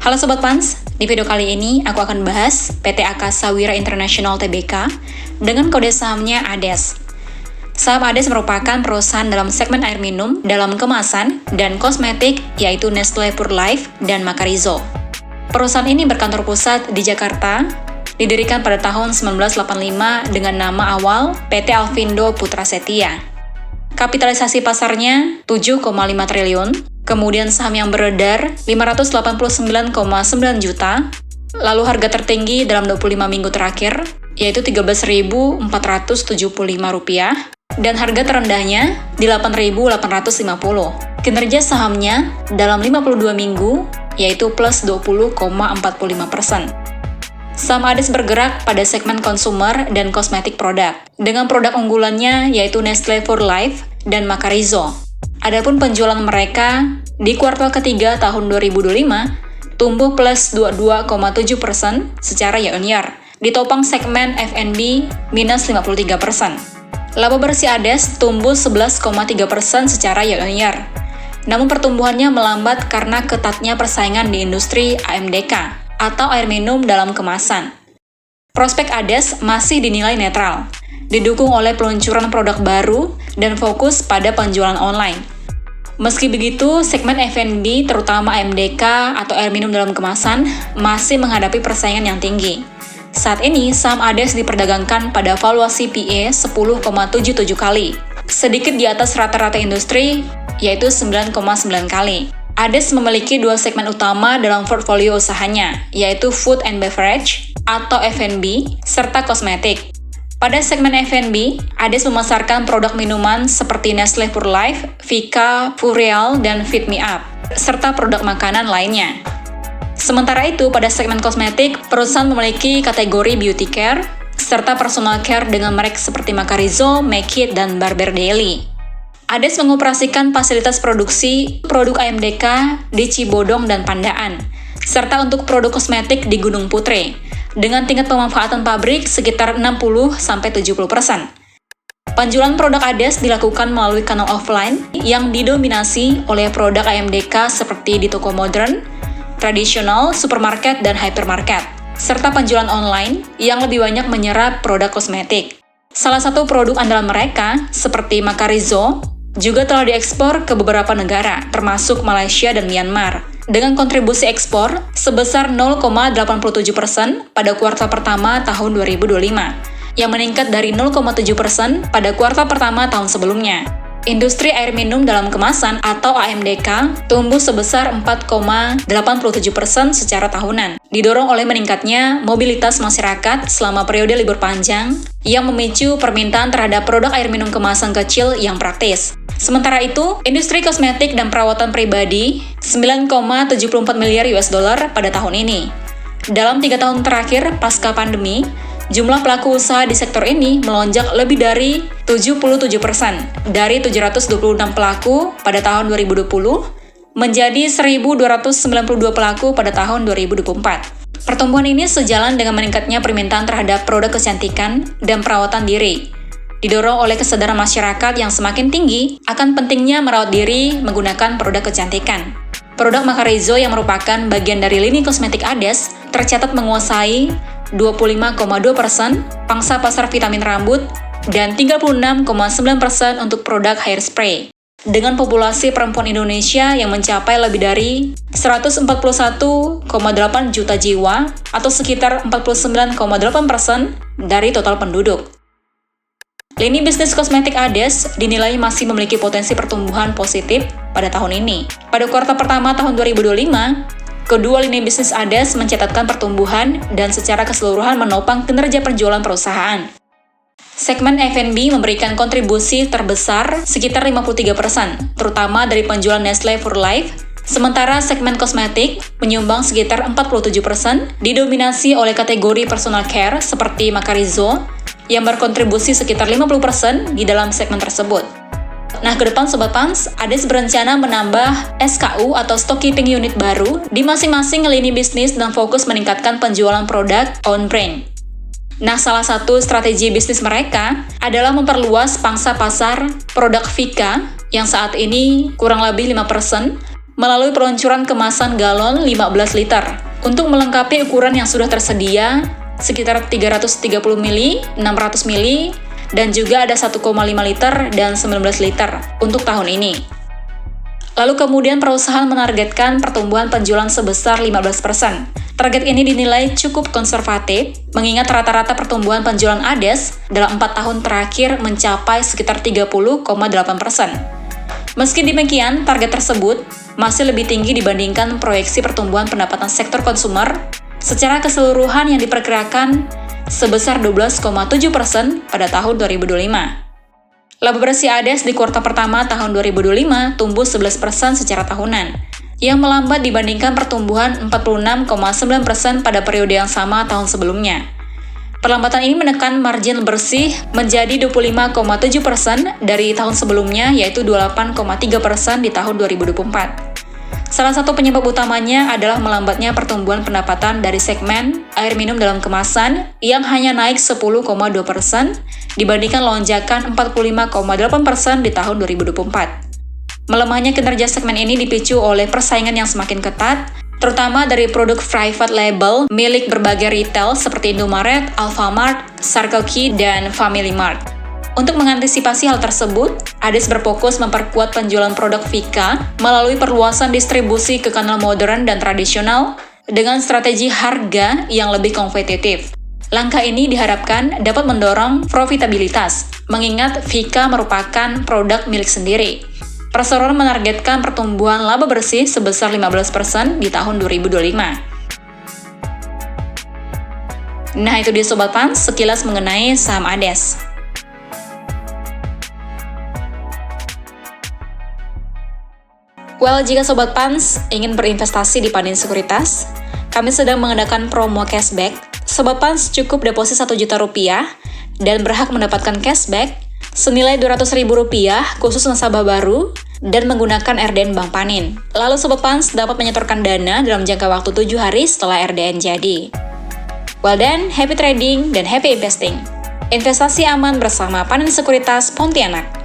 Halo Sobat Pans, di video kali ini aku akan bahas PT Akasa Wira International Tbk dengan kode sahamnya ADES. Saham ADES merupakan perusahaan dalam segmen air minum, dalam kemasan, dan kosmetik yaitu Nestle Pure Life dan Macarizo. Perusahaan ini berkantor pusat di Jakarta, didirikan pada tahun 1985 dengan nama awal PT Alfindo Putra Setia. Kapitalisasi pasarnya 7,5 triliun, kemudian saham yang beredar 589,9 juta, lalu harga tertinggi dalam 25 minggu terakhir yaitu Rp13.475, dan harga terendahnya di Rp8.850. Kinerja sahamnya dalam 52 minggu yaitu plus 20,45%. Saham ADES bergerak pada segmen konsumer dan kosmetik produk, dengan produk unggulannya yaitu Nestle Pure Life dan Macarizo. Adapun penjualan mereka di kuartal ketiga tahun 2025 tumbuh plus 22,7% secara year-on-year, ditopang segmen F&B minus 53%. Laba bersih ADES tumbuh 11,3% secara year-on-year. Namun pertumbuhannya melambat karena ketatnya persaingan di industri AMDK atau air minum dalam kemasan. Prospek ADES masih dinilai netral, didukung oleh peluncuran produk baru dan fokus pada penjualan online. Meski begitu, segmen F&B terutama AMDK atau air minum dalam kemasan masih menghadapi persaingan yang tinggi. Saat ini, saham ADES diperdagangkan pada valuasi PE 10,77 kali, sedikit di atas rata-rata industri, yaitu 9,9 kali. ADES memiliki dua segmen utama dalam portfolio usahanya, yaitu Food and Beverage atau F&B, serta kosmetik. Pada segmen F&B, ADES memasarkan produk minuman seperti Nestle Pure Life, Vika, Pureal, dan Fit Me Up, serta produk makanan lainnya. Sementara itu, pada segmen kosmetik, perusahaan memiliki kategori beauty care, serta personal care dengan merek seperti Macarizo, Make It, dan Barber Daily. ADES mengoperasikan fasilitas produksi produk AMDK di Cibodong dan Pandaan, serta untuk produk kosmetik di Gunung Putri, dengan tingkat pemanfaatan pabrik sekitar 60-70%. Penjualan produk ADES dilakukan melalui kanal offline yang didominasi oleh produk AMDK seperti di toko modern, tradisional, supermarket, dan hypermarket, serta penjualan online yang lebih banyak menyerap produk kosmetik. Salah satu produk andalan mereka, seperti Macarizo, juga telah diekspor ke beberapa negara, termasuk Malaysia dan Myanmar, dengan kontribusi ekspor sebesar 0,87% pada kuartal pertama tahun 2025, yang meningkat dari 0,7% pada kuartal pertama tahun sebelumnya. Industri air minum dalam kemasan atau AMDK tumbuh sebesar 4,87% secara tahunan, didorong oleh meningkatnya mobilitas masyarakat selama periode libur panjang yang memicu permintaan terhadap produk air minum kemasan kecil yang praktis. Sementara itu, industri kosmetik dan perawatan pribadi 9,74 miliar US dollar pada tahun ini. Dalam 3 tahun terakhir pasca pandemi, jumlah pelaku usaha di sektor ini melonjak lebih dari 77%, dari 726 pelaku pada tahun 2020 menjadi 1.292 pelaku pada tahun 2024. Pertumbuhan ini sejalan dengan meningkatnya permintaan terhadap produk kecantikan dan perawatan diri, didorong oleh kesadaran masyarakat yang semakin tinggi akan pentingnya merawat diri menggunakan produk kecantikan. Produk Macarizo yang merupakan bagian dari lini kosmetik ADES tercatat menguasai 25,2% pangsa pasar vitamin rambut dan 36,9% untuk produk hairspray. Dengan populasi perempuan Indonesia yang mencapai lebih dari 141,8 juta jiwa atau sekitar 49,8% dari total penduduk. Lini bisnis kosmetik ADES dinilai masih memiliki potensi pertumbuhan positif pada tahun ini. Pada kuartal pertama tahun 2025, kedua lini bisnis ADES mencatatkan pertumbuhan dan secara keseluruhan menopang kinerja penjualan perusahaan. Segmen F&B memberikan kontribusi terbesar sekitar 53%, terutama dari penjualan Nestle Pure Life, sementara segmen kosmetik menyumbang sekitar 47%, didominasi oleh kategori personal care seperti Macarizo, yang berkontribusi sekitar 50% di dalam segmen tersebut. Nah, ke depan Sobat Pans, ADES berencana menambah SKU atau stock keeping unit baru di masing-masing lini bisnis dan fokus meningkatkan penjualan produk own brand. Nah, salah satu strategi bisnis mereka adalah memperluas pangsa pasar produk Vika yang saat ini kurang lebih 5% melalui peluncuran kemasan galon 15 liter. Untuk melengkapi ukuran yang sudah tersedia, sekitar 330 ml, 600 ml, dan juga ada 1,5 liter dan 19 liter untuk tahun ini. Lalu kemudian perusahaan menargetkan pertumbuhan penjualan sebesar 15%. Target ini dinilai cukup konservatif, mengingat rata-rata pertumbuhan penjualan Ades dalam 4 tahun terakhir mencapai sekitar 30,8%. Meski demikian, target tersebut masih lebih tinggi dibandingkan proyeksi pertumbuhan pendapatan sektor konsumer secara keseluruhan yang diperkirakan sebesar 12,7% pada tahun 2025. Laba bersih Ades di kuartal pertama tahun 2025 tumbuh 11% secara tahunan, yang melambat dibandingkan pertumbuhan 46,9% pada periode yang sama tahun sebelumnya. Perlambatan ini menekan margin bersih menjadi 25,7% dari tahun sebelumnya, yaitu 28,3% di tahun 2024. Salah satu penyebab utamanya adalah melambatnya pertumbuhan pendapatan dari segmen air minum dalam kemasan yang hanya naik 10,2% dibandingkan lonjakan 45,8% di tahun 2024. Melemahnya kinerja segmen ini dipicu oleh persaingan yang semakin ketat, terutama dari produk private label milik berbagai retail seperti Indomaret, Alfamart, Circle K, dan Family Mart. Untuk mengantisipasi hal tersebut, Ades berfokus memperkuat penjualan produk Vika melalui perluasan distribusi ke kanal modern dan tradisional dengan strategi harga yang lebih kompetitif. Langkah ini diharapkan dapat mendorong profitabilitas, mengingat Vika merupakan produk milik sendiri. Perseroan menargetkan pertumbuhan laba bersih sebesar 15% di tahun 2025. Nah, itu dia Sobat Pans, sekilas mengenai saham Ades. Well, jika Sobat Pans ingin berinvestasi di Pandin Sekuritas, kami sedang mengadakan promo cashback. Sobat Pans cukup deposit Rp1.000.000 dan berhak mendapatkan cashback senilai Rp200.000 khusus nasabah baru dan menggunakan RDN Bank Panin. Lalu Sobat Pans dapat menyetorkan dana dalam jangka waktu 7 hari setelah RDN jadi. Well then, happy trading dan happy investing. Investasi aman bersama Pandin Sekuritas Pontianak.